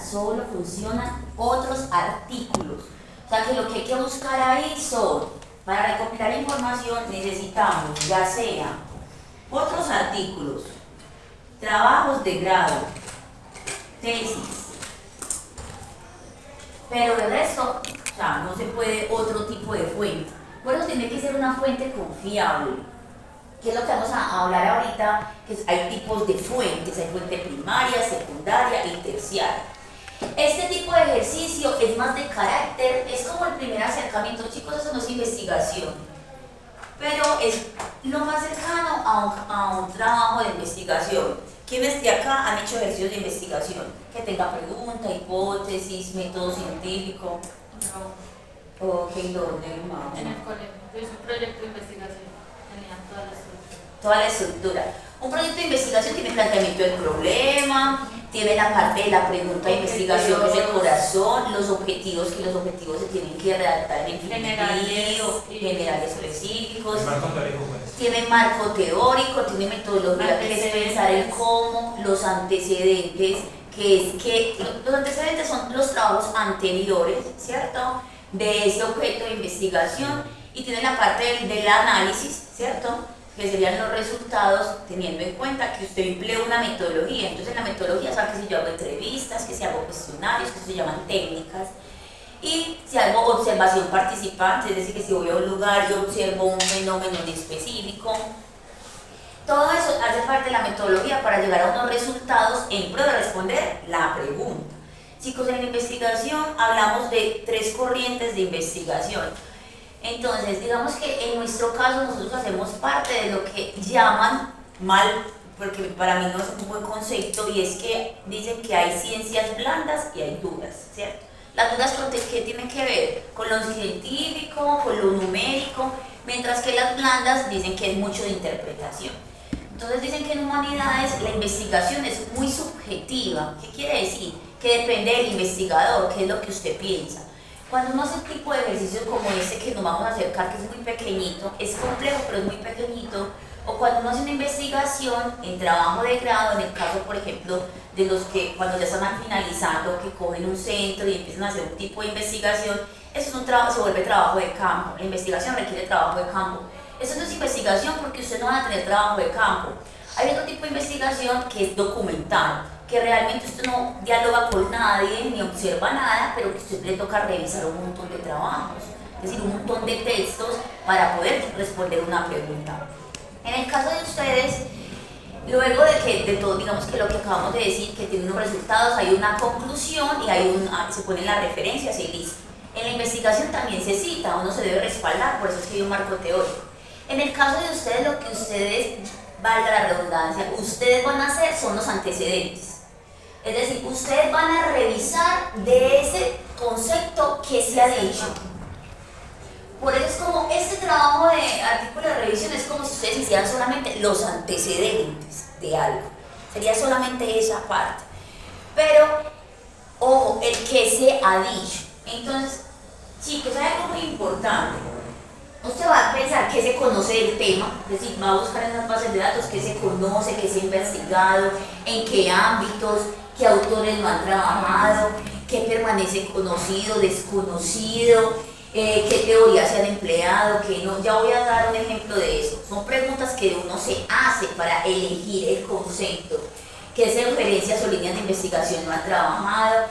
solo funcionan otros artículos. O sea que lo que hay que buscar ahí son, para recopilar información necesitamos ya sea otros artículos, trabajos de grado, tesis, pero el resto, o sea, no se puede otro tipo de fuente. Por eso tiene que ser una fuente confiable, que es lo que vamos a hablar ahorita, que hay tipos de fuentes, hay fuente primaria, secundaria y terciaria. Este tipo de ejercicio es más de carácter, es como el primer acercamiento, chicos, eso no es investigación, pero es lo más cercano a un trabajo de investigación. ¿Quiénes de acá han hecho ejercicios de investigación? Que tenga pregunta, hipótesis, método científico. No. Ok, ¿dónde, mamá? En el colegio. Yo hice un proyecto de investigación. Tenía toda la estructura. Toda la estructura. Un proyecto de investigación tiene planteamiento del problema, tiene la parte de la pregunta de investigación, que es el corazón, los objetivos, que los objetivos se tienen que redactar en infinitivo, generales específicos. Tiene marco teórico, tiene metodología, que es pensar el cómo, los antecedentes, que es que los antecedentes son los trabajos anteriores, ¿cierto?, de ese objeto de investigación, y tiene la parte del análisis, ¿cierto?, que serían los resultados, teniendo en cuenta que usted emplea una metodología. Entonces en la metodología sabe que si yo hago entrevistas, que si hago cuestionarios, que se llaman técnicas, y si hago observación participante, es decir, que si voy a un lugar y observo un fenómeno en específico. Todo eso hace parte de la metodología para llegar a unos resultados en pro de responder la pregunta. Chicos, en la investigación hablamos de 3 corrientes de investigación. Entonces, digamos que en nuestro caso nosotros hacemos parte de lo que llaman mal, porque para mí no es un buen concepto, y es que dicen que hay ciencias blandas y hay duras, ¿cierto? Las duras que tienen que ver con lo científico, con lo numérico, mientras que las blandas dicen que es mucho de interpretación. Entonces dicen que en humanidades la investigación es muy subjetiva. ¿Qué quiere decir? Que depende del investigador, qué es lo que usted piensa. Cuando uno hace un tipo de ejercicio como este que nos vamos a acercar, que es muy pequeñito, es complejo pero es muy pequeñito, o cuando uno hace una investigación en trabajo de grado, en el caso por ejemplo de los que cuando ya están finalizando, que cogen un centro y empiezan a hacer un tipo de investigación, eso es un trabajo, se vuelve trabajo de campo. La investigación requiere trabajo de campo. Eso no es investigación porque usted no va a tener trabajo de campo. Hay otro tipo de investigación que es documental, que realmente usted no dialoga con nadie ni observa nada, pero que usted le toca revisar un montón de trabajos, es decir, un montón de textos para poder responder una pregunta. En el caso de ustedes, luego de todo, digamos que lo que acabamos de decir, que tiene unos resultados, hay una conclusión y se ponen las referencias y listo. En la investigación también se cita, uno se debe respaldar, por eso es que hay un marco teórico. En el caso de ustedes, lo que ustedes, valga la redundancia, ustedes van a hacer son los antecedentes. Es decir, ustedes van a revisar de ese concepto que se ha dicho. Por eso es como este trabajo de artículo de revisión es como si ustedes hicieran solamente los antecedentes de algo. Sería solamente esa parte. Pero, ojo, el que se ha dicho. Entonces, chicos, hay algo muy importante. Usted va a pensar que se conoce del tema, es decir, va a buscar en las bases de datos qué se conoce, qué se ha investigado, en qué ámbitos, qué autores lo han trabajado, qué permanece conocido, desconocido, qué teorías se han empleado, qué no. Ya voy a dar un ejemplo de eso. Son preguntas que uno se hace para elegir el concepto, qué referencias o líneas de investigación no han trabajado,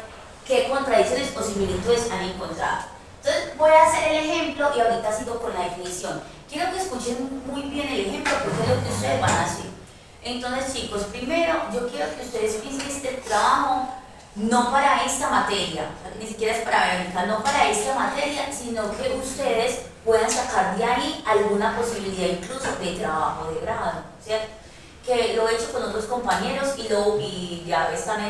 qué contradicciones o similitudes han encontrado. Entonces voy a hacer el ejemplo y ahorita sigo con la definición. Quiero que escuchen muy bien el ejemplo porque es lo que ustedes van a hacer. Entonces, chicos, primero yo quiero que ustedes piensen este trabajo no para esta materia, ni siquiera es para Verónica, no para esta materia, sino que ustedes puedan sacar de ahí alguna posibilidad incluso de trabajo de grado, ¿cierto? Que lo he hecho con otros compañeros y ya están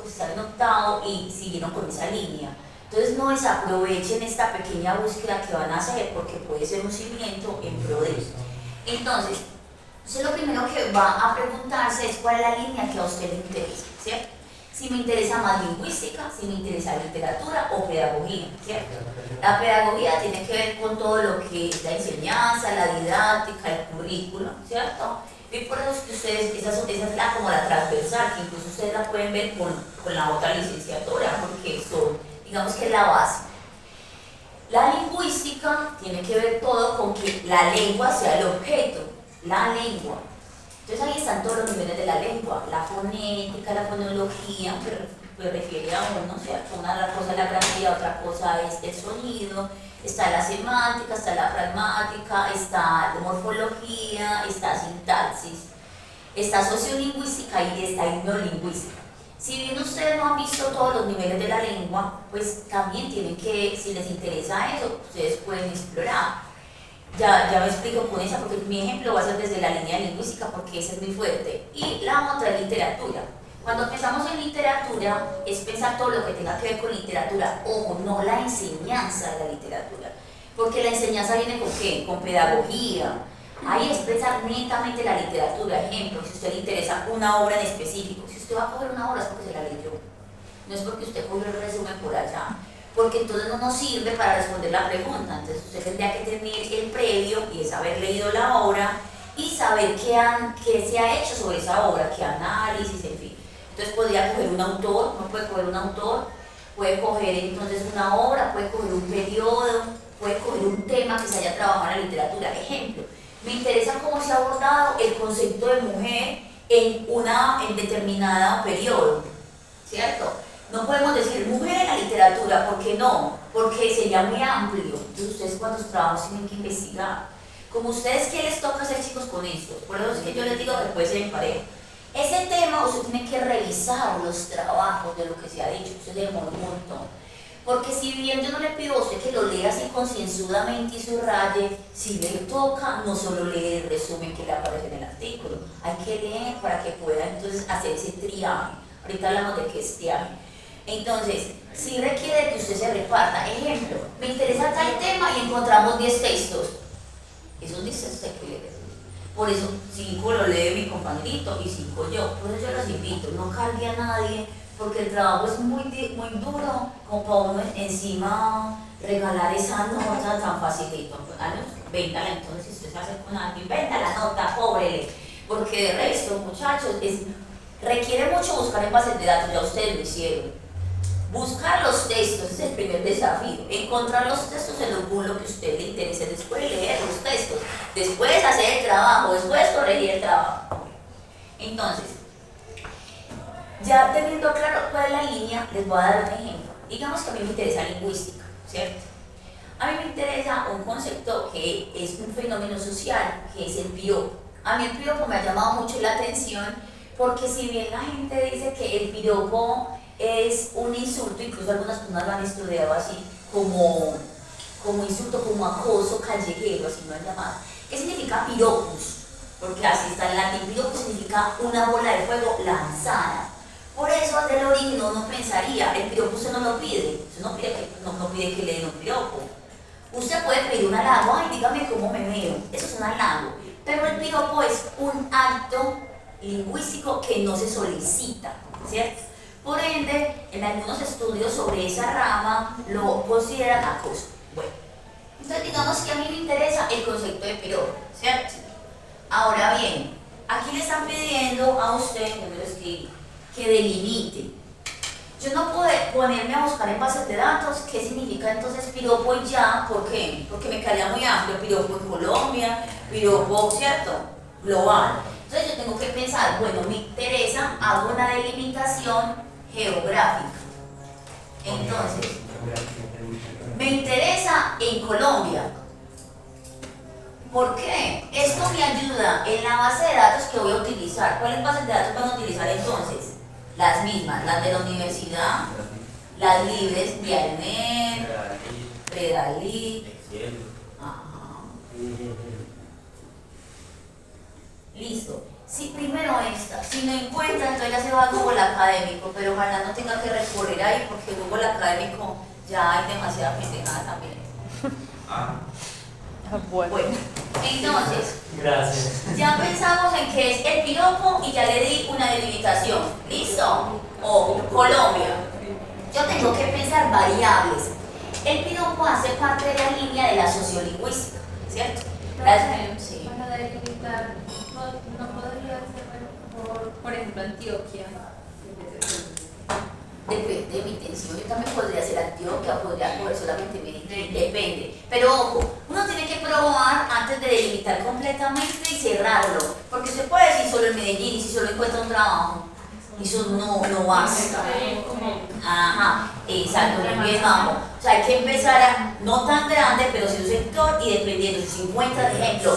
están en octavo y siguieron con esa línea. Entonces no desaprovechen esta pequeña búsqueda que van a hacer porque puede ser un cimiento en pro de esto. Entonces, usted lo primero que va a preguntarse es cuál es la línea que a usted le interesa, ¿cierto? Si me interesa más lingüística, si me interesa literatura o pedagogía, ¿cierto? La pedagogía tiene que ver con todo lo que es la enseñanza, la didáctica, el currículo, ¿cierto? Y por eso es que ustedes, esa es como la transversal, que incluso ustedes la pueden ver con la otra licenciatura. digamos que es la base. La lingüística tiene que ver todo con que la lengua sea el objeto, la lengua. Entonces ahí están todos los niveles de la lengua, la fonética, la fonología, que refiere a uno, ¿cierto? Una cosa es la gramática, otra cosa es el sonido, está la semántica, está la pragmática, está la morfología, está sintaxis, está sociolingüística y está etnolingüística. Si bien ustedes no han visto todos los niveles de la lengua, pues también tienen que, si les interesa eso, ustedes pueden explorar. Ya me explico con esa, porque mi ejemplo va a ser desde la línea lingüística, porque ese es muy fuerte. Y la otra es literatura. Cuando pensamos en literatura, es pensar todo lo que tenga que ver con literatura, ojo, no la enseñanza de la literatura, porque la enseñanza viene con ¿qué? Con pedagogía. Ahí es pensar netamente la literatura. Ejemplo, si a usted le interesa una obra en específico, si usted va a coger una obra es porque se la leyó, no es porque usted cogió el resumen por allá, porque entonces no nos sirve para responder la pregunta. Entonces usted tendría que tener el previo y es haber leído la obra y saber qué se ha hecho sobre esa obra, qué análisis, en fin. Entonces podría coger un autor, no puede coger un autor, puede coger entonces una obra, puede coger un periodo, puede coger un tema que se haya trabajado en la literatura. Ejemplo, me interesa cómo se ha abordado el concepto de mujer en determinado periodo, ¿cierto? No podemos decir mujer en la literatura, ¿por qué no? Porque sería muy amplio. Entonces ustedes cuando sus trabajos tienen que investigar. Como ustedes, ¿qué les toca hacer, chicos, con esto? Por eso es que yo les digo que puede ser en pareja. Ese tema usted tiene que revisar los trabajos de lo que se ha dicho, usted demora un montón. Porque si bien yo no le pido a usted que lo lea así concienzudamente y subraye, si le toca, no solo lee el resumen que le aparece en el artículo, hay que leer para que pueda entonces hacer ese triaje. Ahorita hablamos de qué es triaje. Entonces, si requiere que usted se reparta. Ejemplo, me interesa tal tema y encontramos 10 textos. Esos 10 textos hay que leer. Por eso 5 lo lee mi compañerito y 5 yo. Por eso yo los invito, no cargue a nadie, porque el trabajo es muy duro como para uno encima regalar esa nota tan facilito. Véndala entonces, si usted se hace con alguien, venda la nota, cóbrele. Porque de resto, muchachos, requiere mucho buscar en bases de datos, ya ustedes lo hicieron. Buscar los textos es el primer desafío, encontrar los textos en el bulo que a usted le interese, después leer los textos, después hacer el trabajo, después corregir el trabajo. Entonces, ya teniendo claro cuál es la línea, les voy a dar un ejemplo. Digamos que a mí me interesa lingüística, ¿cierto? A mí me interesa un concepto que es un fenómeno social, que es el piropo. A mí el piropo me ha llamado mucho la atención, porque si bien la gente dice que el piropo es un insulto, incluso algunas personas lo han estudiado así, como insulto, como acoso callejero, así lo han llamado. ¿Qué significa piropus? Porque así está en latín. Piropus significa una bola de fuego lanzada. Por eso, desde el origen uno pensaría, el piropo usted no lo pide, usted no pide que le den un piropo. Usted puede pedir un halago, ay, dígame cómo me veo, eso es un halago. Pero el piropo es un acto lingüístico que no se solicita, ¿cierto? Por ende, en algunos estudios sobre esa rama lo consideran acoso. Bueno, entonces digamos que a mí me interesa el concepto de piropo, ¿cierto? Ahora bien, aquí le están pidiendo a usted, que delimite. Yo no puedo ponerme a buscar en bases de datos qué significa entonces piropo y ya. ¿Por qué? Porque me quedaría muy amplio, piropo en Colombia, piropo, ¿cierto? Global. Entonces yo tengo que pensar, bueno, me interesa, hago una delimitación geográfica. Entonces, me interesa en Colombia. ¿Por qué? Esto me ayuda en la base de datos que voy a utilizar. ¿Cuáles bases de datos van a utilizar entonces? Las mismas, las de la universidad, las libres, Dialnet, Predalí. Listo. Si primero esta, si no encuentra, entonces ya se va a Google Académico, pero ojalá no tenga que recurrir ahí porque Google Académico ya hay demasiada pendejada también. Bueno, entonces, gracias. Ya pensamos en qué es el piropo y ya le di una delimitación. ¿Listo? O Colombia. Yo tengo que pensar variables. El piropo hace parte de la línea de la sociolingüística, ¿cierto? Sí. Para delimitar, no podría ser por ejemplo, Antioquia. Depende de mi intención. Yo también podría ser Antioquia, podría coger solamente Medellín, depende. Pero ojo, uno tiene que probar antes de delimitar completamente y cerrarlo. Porque se puede decir solo en Medellín y si solo encuentra un trabajo. Eso no basta. Ajá, exacto, muy bien, vamos. O sea, hay que empezar a, no tan grande, pero sí un sector y dependiendo, si 50, por ejemplo,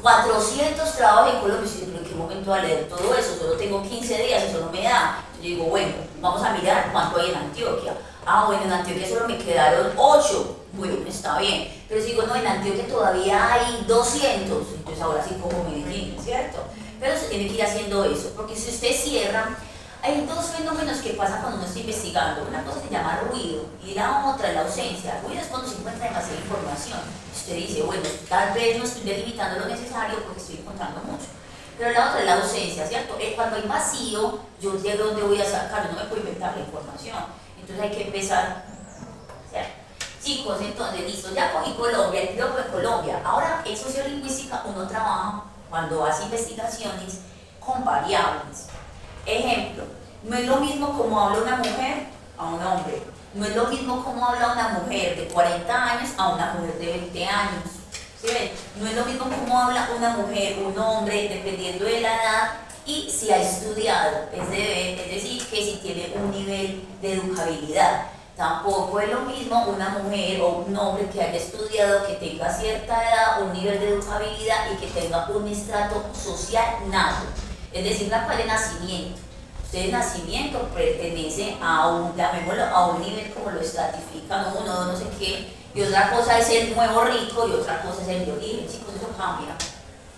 400 trabajos en Colombia, y ¿en qué momento voy a leer todo eso? Solo tengo 15 días, eso no me da. Yo digo, bueno, vamos a mirar cuánto hay en Antioquia. Ah, bueno, en Antioquia solo me quedaron 8. Bueno, está bien. Pero si digo, no, en Antioquia todavía hay 200. Entonces ahora sí cojo Medellín, ¿cierto? Pero se tiene que ir haciendo eso, porque si usted cierra, hay dos fenómenos que pasan cuando uno está investigando. Una cosa se llama ruido y la otra es la ausencia. Ruido es cuando se encuentra demasiada información. Usted dice, bueno, tal vez no estoy delimitando lo necesario porque estoy encontrando mucho. Pero la otra es la ausencia, ¿cierto? Cuando hay vacío, yo sé de dónde voy a sacar, yo no me puedo inventar la información. Entonces hay que empezar, ¿cierto? Chicos, entonces, listo, ya cogí Colombia, el piropo de Colombia. Ahora, en sociolingüística uno trabaja, cuando hace investigaciones, con variables. Ejemplo, no es lo mismo como habla una mujer a un hombre, no es lo mismo como habla una mujer de 40 años a una mujer de 20 años, ¿sí ven? No es lo mismo como habla una mujer, un hombre, dependiendo de la edad y si ha estudiado, es decir, que si tiene un nivel de educabilidad. Tampoco es lo mismo una mujer o un hombre que haya estudiado, que tenga cierta edad, un nivel de educabilidad y que tenga un estrato social nato. Es decir, la cual de nacimiento. Usted de nacimiento pertenece a un, llamémoslo, a un nivel como lo estratifican uno, no sé qué, y otra cosa es el nuevo rico y otra cosa es el de origen, chicos, eso cambia,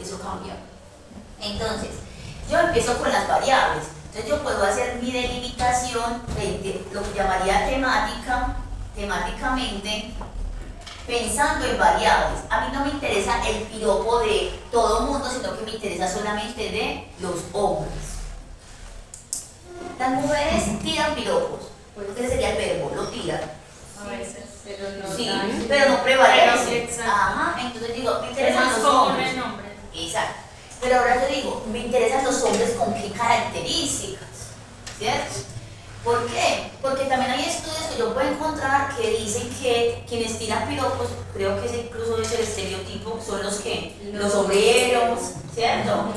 eso cambia. Entonces, yo empiezo con las variables, entonces yo puedo hacer mi delimitación frente, lo que llamaría temáticamente, pensando en variables. A mí no me interesa el piropo de todo el mundo, sino que me interesa solamente de los hombres. Las mujeres tiran piropos, ese sería el verbo, lo tiran. A veces, pero no. Sí, tan- pero no prevalece. Exacto. Ajá, entonces digo, me Es interesan más los común hombres. en hombres. Exacto. Pero ahora yo digo, me interesan los hombres con qué características, ¿cierto? ¿Por qué? Porque también hay estudios que yo puedo encontrar que dicen que quienes tiran piropos, creo que ese incluso es el estereotipo, son los que, los obreros, ¿cierto?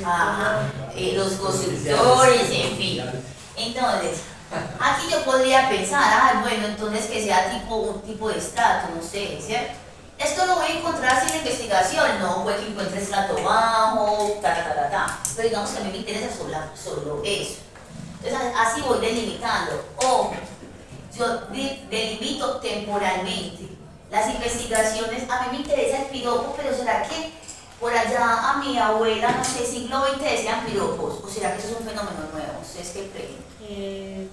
Ajá, los constructores, en fin. Entonces, aquí yo podría pensar, bueno, entonces que sea un tipo de estrato, no sé, ¿cierto? Esto lo voy a encontrar sin investigación, no puede que encuentre estrato bajo, pero digamos que a mí me interesa solo eso. Entonces así voy delimitando. Ojo, yo delimito temporalmente. Las investigaciones, a mí me interesa el piropo, pero ¿será que por allá a mi abuela, no sé, siglo XX decían piropos? ¿O será que eso es un fenómeno nuevo? ¿Ustedes qué creen?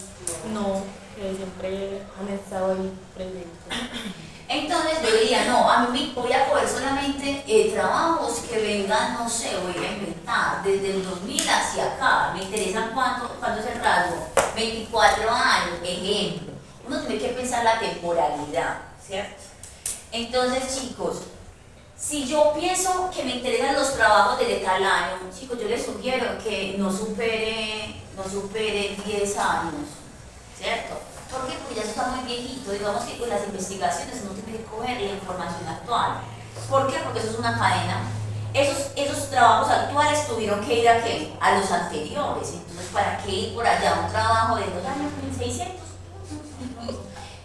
No, que siempre han estado ahí presentes. Entonces yo diría, no, a mí voy a coger solamente trabajos que vengan, no sé, voy a inventar, desde el 2000 hacia acá, me interesan cuánto es el rasgo, 24 años, ejemplo. Uno tiene que pensar la temporalidad, ¿cierto? Entonces, chicos, si yo pienso que me interesan los trabajos de tal año, chicos, yo les sugiero que no supere 10 años, ¿cierto? ¿Por qué? Porque ya eso está muy viejito. Digamos que con las investigaciones uno tiene que coger la información actual. ¿Por qué? Porque eso es una cadena. Esos trabajos actuales tuvieron que ir ¿a qué? A los anteriores. Entonces, ¿para qué ir por allá un trabajo de los años 1600?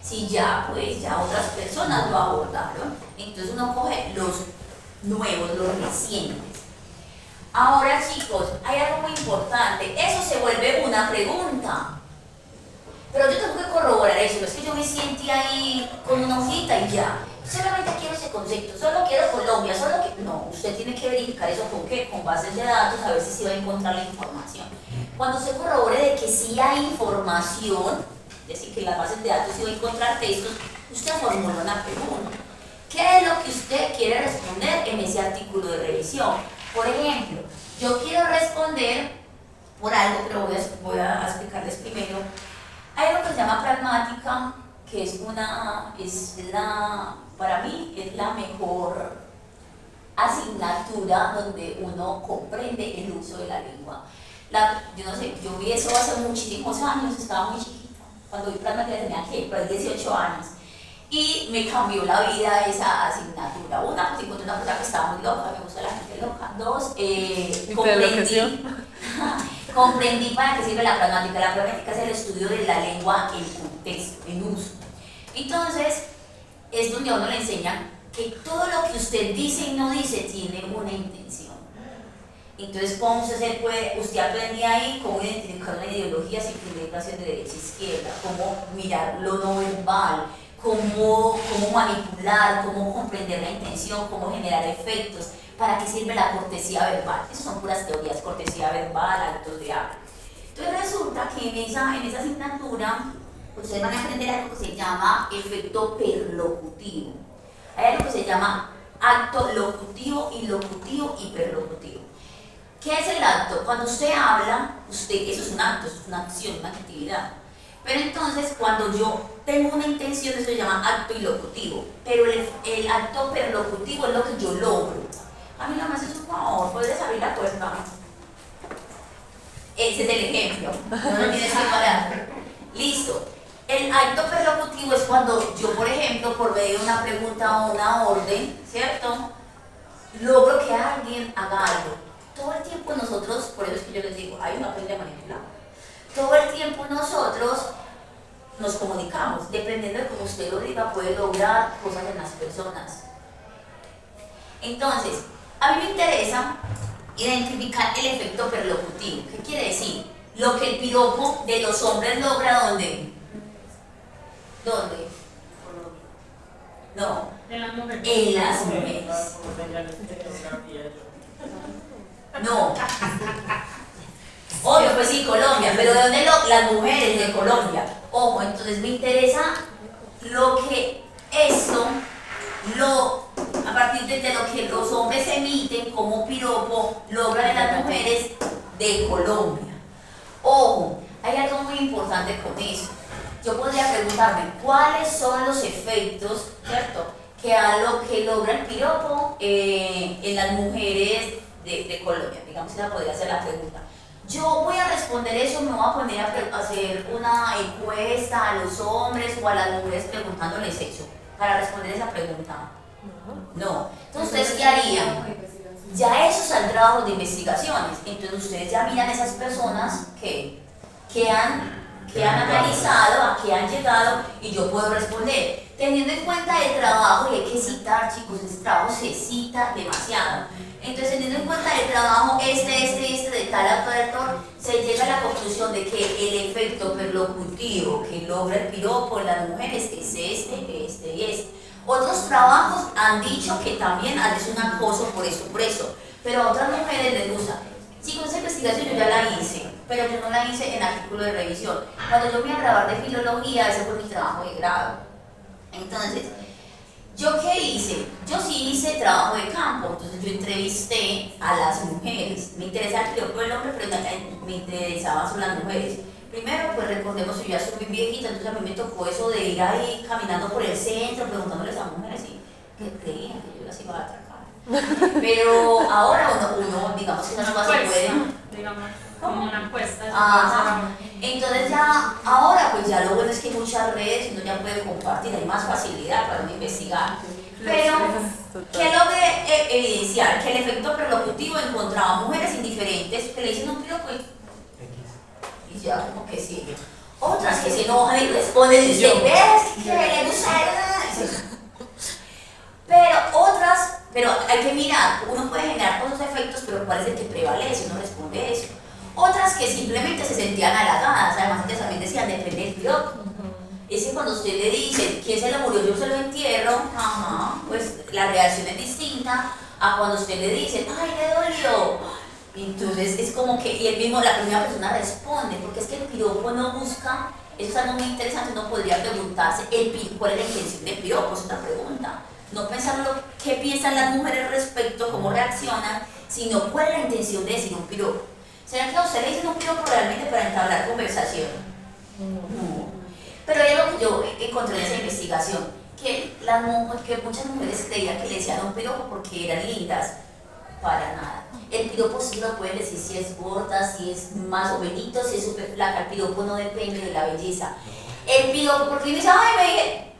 Si ya, pues, ya otras personas lo abordaron. Entonces uno coge los nuevos, los recientes. Ahora, chicos, hay algo muy importante. Eso se vuelve una pregunta. Pero yo tengo que corroborar eso, no es que yo me siente ahí con una hojita y ya. Solamente quiero ese concepto, solo quiero Colombia, solo que... No, usted tiene que verificar eso con qué, con bases de datos, a ver si se va a encontrar la información. Cuando se corrobore de que sí hay información, es decir, que en las bases de datos sí va a encontrar textos, usted formula una pregunta. ¿Qué es lo que usted quiere responder en ese artículo de revisión? Por ejemplo, yo quiero responder por algo, pero voy a explicarles primero. Hay algo que se llama pragmática, que para mí es la mejor asignatura donde uno comprende el uso de la lengua. Yo no sé, yo vi eso hace muchísimos años, estaba muy chiquita. cuando vi plasma tenía que por ahí 18 años. Y me cambió la vida esa asignatura. Una, pues encontré una cosa que estaba muy loca, me gusta la gente loca. Dos, comprendí para qué sirve la pragmática. La pragmática es el estudio de la lengua en contexto, en uso. Entonces, es donde a uno le enseñan que todo lo que usted dice y no dice tiene una intención. Entonces, ¿cómo usted aprende ahí cómo identificar una ideología sin tener relación de derecha a izquierda? Cómo mirar lo no verbal, cómo manipular, cómo comprender la intención, cómo generar efectos, para qué sirve la cortesía verbal. Esas son puras teorías, cortesía verbal, actos de habla. Entonces resulta que en esa asignatura ustedes van a aprender algo que se llama efecto perlocutivo. Hay algo que se llama acto locutivo, ilocutivo y perlocutivo. ¿Qué es el acto? Cuando usted habla, eso es un acto, eso es una acción, una actividad. Pero entonces, cuando yo tengo una intención, eso se llama acto ilocutivo. Pero el acto perlocutivo es lo que yo logro. A mí no me haces un favor, puedes abrir la puerta. Ese es el ejemplo, no lo tienes que parar. Listo. El acto perlocutivo es cuando yo, por ejemplo, por medio de una pregunta o una orden, ¿cierto? Logro que alguien haga algo. Todo el tiempo nosotros, por eso es que yo les digo, hay una aprende a manipular. Todo el tiempo nosotros nos comunicamos, dependiendo de cómo usted lo diga, puede lograr cosas en las personas. Entonces, a mí me interesa identificar el efecto perlocutivo. ¿Qué quiere decir? Lo que el piropo de los hombres logra, ¿dónde? ¿Dónde? No. En las mujeres. En las mujeres. No. Obvio, pues sí, Colombia, pero ¿de dónde las mujeres de Colombia? Ojo, entonces me interesa lo que esto, a partir de lo que los hombres emiten como piropo, logran en las mujeres de Colombia. Ojo, hay algo muy importante con eso. Yo podría preguntarme, ¿cuáles son los efectos, cierto, que logra el piropo en las mujeres de Colombia? Digamos que esa podría ser la pregunta. Yo voy a responder eso, me voy a poner a hacer una encuesta a los hombres o a las mujeres preguntándoles eso, para responder esa pregunta. No. Entonces, ¿ustedes qué harían? Ya esos son trabajos de investigaciones. Entonces, ustedes ya miran esas personas que han analizado, a qué han llegado, y yo puedo responder. Teniendo en cuenta el trabajo, y hay que citar, chicos, ese trabajo se cita demasiado. Entonces, teniendo en cuenta el trabajo de tal autor, se llega a la conclusión de que el efecto perlocutivo que logra el piropo en las mujeres es este y este. Otros trabajos han dicho que también es un acoso por eso, pero a otras mujeres les gusta. Chicos, esa investigación yo ya la hice, pero yo no la hice en artículo de revisión. Cuando yo me iba a grabar de filología, ese fue mi trabajo de grado. Entonces, ¿yo qué hice? Yo sí hice trabajo de campo, entonces yo entrevisté a las mujeres. Me interesaba el piropo del hombre, pero me interesaban son las mujeres. Primero, pues recordemos que yo ya soy muy viejita, entonces a mí me tocó eso de ir ahí caminando por el centro, preguntándoles a mujeres que creían que yo las iba a atracar. Pero ahora uno digamos que esa no se puede. Digamos, como una encuesta. Ajá. Entonces ya, ahora pues ya lo bueno es que hay muchas redes, uno ya puede compartir, hay más facilidad para uno investigar. Pero, ¿qué logré evidenciar? Que el efecto perlocutivo encontraba mujeres indiferentes que le dicen un piropo y ya como que sigue. Otras que se enojan y responden y dicen, ¿ves? Que le gusta. Pero hay que mirar, uno puede generar todos los efectos, pero ¿cuál es el que prevalece? Uno responde eso. Otras que simplemente se sentían halagadas, además ellas también decían, depende del piropo. Es que cuando usted le dice, ¿quién se lo murió? Yo se lo entierro, pues la reacción es distinta a cuando usted le dice, ¡ay, le dolió! Entonces es como que, la primera persona responde, porque es que el piropo no busca, eso es algo muy interesante, uno podría preguntarse, ¿cuál es la intención del piropo? Es otra pregunta. No pensar qué piensan las mujeres respecto, cómo reaccionan, sino cuál es la intención de decir un piropo. ¿Será que a usted le dicen un piropo realmente para entablar conversación? No. Pero hay algo que yo encontré en esa investigación, que muchas mujeres creían que le decían un piropo porque eran lindas. Para nada. El piropo sí lo puede decir si es gorda, si es más o menos, si es súper flaca. El piropo no depende de la belleza. El piropo, porque dice, ay, me dije,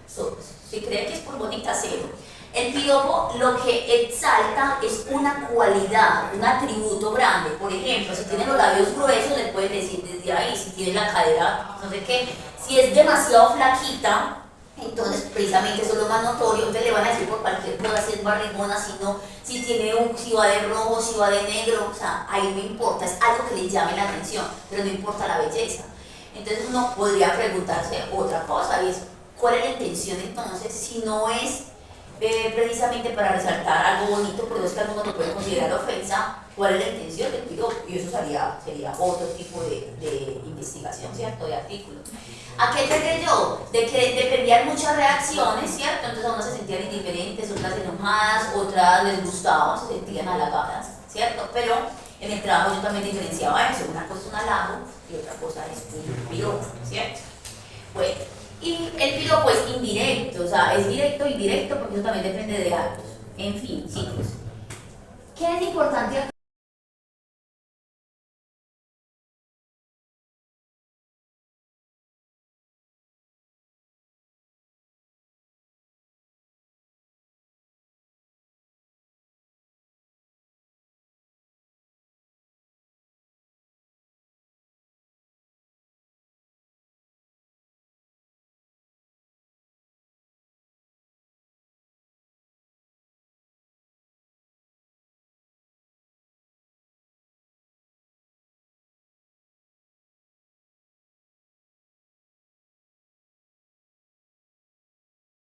si cree que es por bonita, cero. El piropo lo que exalta es una cualidad, un atributo grande. Por ejemplo, si tiene los labios gruesos, le pueden decir desde ahí, si tiene la cadera, no sé qué. Si es demasiado flaquita, entonces precisamente eso es lo más notorio, entonces le van a decir por cualquier cosa si es barrigona, si tiene si va de rojo, si va de negro, o sea, ahí no importa, es algo que le llame la atención, pero no importa la belleza. Entonces uno podría preguntarse otra cosa, y es, ¿cuál es la intención entonces? Si no es precisamente para resaltar algo bonito, pero es que alguno lo puede considerar ofensa, ¿cuál es la intención del piropo? Y eso sería otro tipo de investigación, ¿cierto? De artículo. ¿A qué llegué yo? De que dependían muchas reacciones, ¿cierto? Entonces unas se sentían indiferentes, otras enojadas, otras les gustaba, se sentían halagadas, ¿cierto? Pero en el trabajo yo también diferenciaba eso, una cosa es un halago y otra cosa es un piropo, ¿cierto? Bueno, y el piropo es indirecto, o sea, es directo e indirecto porque eso también depende de actos. En fin, chicos, ¿qué es importante acá?